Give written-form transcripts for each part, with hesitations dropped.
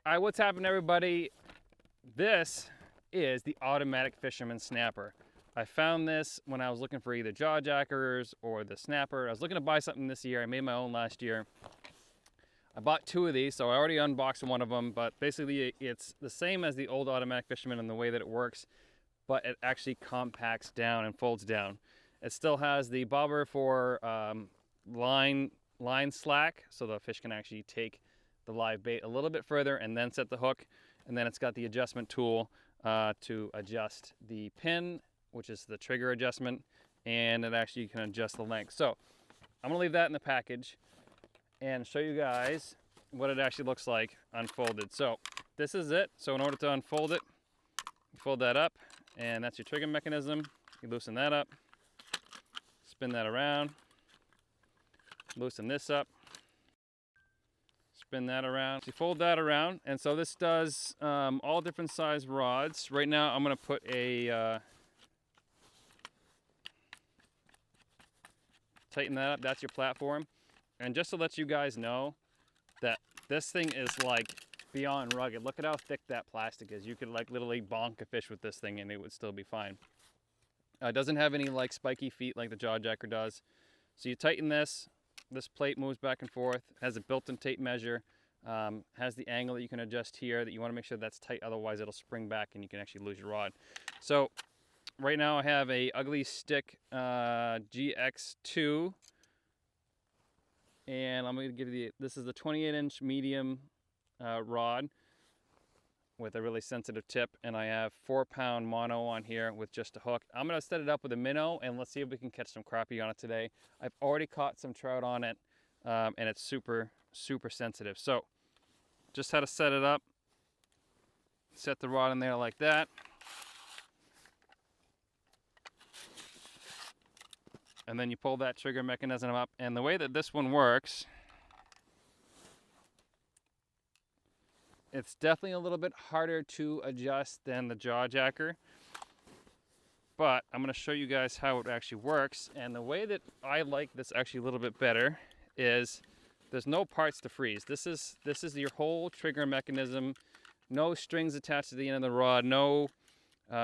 All right, what's happening, everybody? This is the automatic Fisherman Snapper. I found this when I was looking for either jaw jackers or the snapper. I was looking to buy something this year. I made my own last year. I bought two of these, so I already unboxed one of them, but basically it's the same as the old automatic Fisherman in the way that it works, but it actually compacts down and folds down. It still has the bobber for line slack, so the fish can actually take the live bait a little bit further and then set the hook. And then it's got the adjustment tool to adjust the pin, which is the trigger adjustment, and it actually can adjust the length. So I'm gonna leave that in the package and show you guys what it actually looks like unfolded. So this is it. So in order to unfold it, you fold that up, and that's your trigger mechanism. You loosen that up, spin that around, loosen this up, spin that around. So you fold that around, and so this does all different size rods. Right now I'm going to put a tighten that up. That's your platform. And just to let you guys know that this thing is like beyond rugged. Look at how thick that plastic is. You could like literally bonk a fish with this thing and it would still be fine. It doesn't have any like spiky feet like the jaw jacker does. So you tighten this. This plate moves back and forth. It has a built-in tape measure. Has the angle that you can adjust here that you want to make sure that's tight, otherwise it'll spring back and you can actually lose your rod. So right now I have a Ugly Stick GX2, and I'm going to give you this is the 28-inch medium rod with a really sensitive tip, and I have 4-pound mono on here with just a hook. I'm going to set it up with a minnow, and let's see if we can catch some crappie on it today. I've already caught some trout on it, and it's super sensitive. So just how to set it up. Set the rod in there like that. And then you pull that trigger mechanism up, and the way that this one works, it's definitely a little bit harder to adjust than the jaw jacker, but I'm going to show you guys how it actually works. And the way that I like this actually a little bit better is there's no parts to freeze. This is your whole trigger mechanism. No strings attached to the end of the rod, no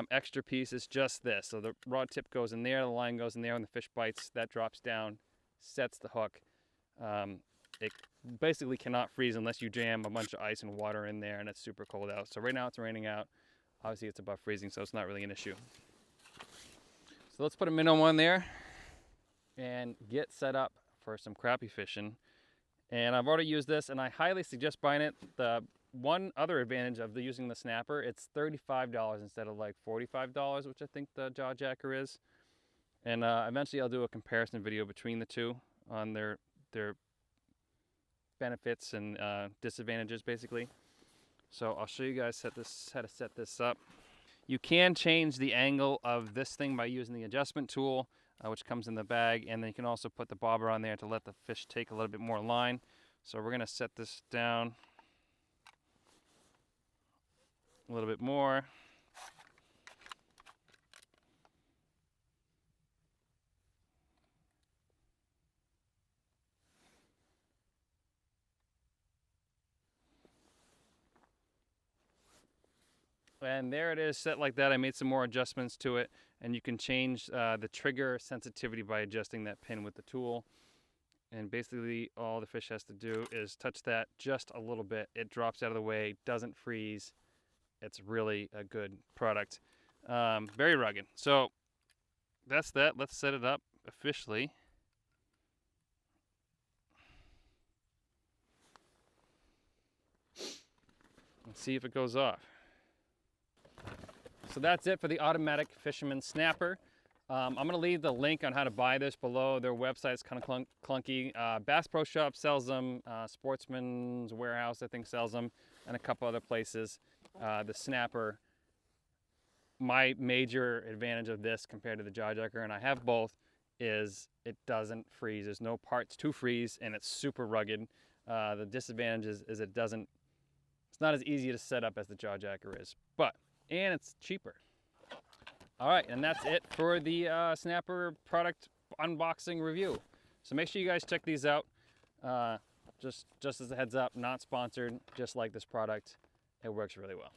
extra pieces, just this. So the rod tip goes in there, the line goes in there, and the fish bites, that drops down, sets the hook. It basically cannot freeze unless you jam a bunch of ice and water in there and it's super cold out. So right now it's raining out. Obviously it's above freezing, so it's not really an issue. So let's put a minnow on there and get set up for some crappie fishing. And I've already used this, and I highly suggest buying it. The one other advantage of using the snapper, it's $35 instead of like $45, which I think the jaw jacker is. And eventually I'll do a comparison video between the two on their benefits and disadvantages, basically. So I'll show you guys how to set this up. You can change the angle of this thing by using the adjustment tool, which comes in the bag, and then you can also put the bobber on there to let the fish take a little bit more line. So we're going to set this down a little bit more. And there it is, set like that. I made some more adjustments to it, and you can change the trigger sensitivity by adjusting that pin with the tool. And basically all the fish has to do is touch that just a little bit. It drops out of the way, doesn't freeze. It's really a good product. Very rugged. So that's that. Let's set it up officially. Let's see if it goes off. So that's it for the automatic Fisherman Snapper. I'm going to leave the link on how to buy this below. Their website's kind of clunky. Bass Pro Shop sells them. Sportsman's Warehouse, I think, sells them, and a couple other places. The Snapper, my major advantage of this compared to the jaw jacker, and I have both, is it doesn't freeze. There's no parts to freeze, and it's super rugged. The disadvantage is it's not as easy to set up as the jaw jacker is, and it's cheaper. All right, and that's it for the Snapper product unboxing review. So make sure you guys check these out. Just as a heads up, not sponsored, just like this product. It works really well.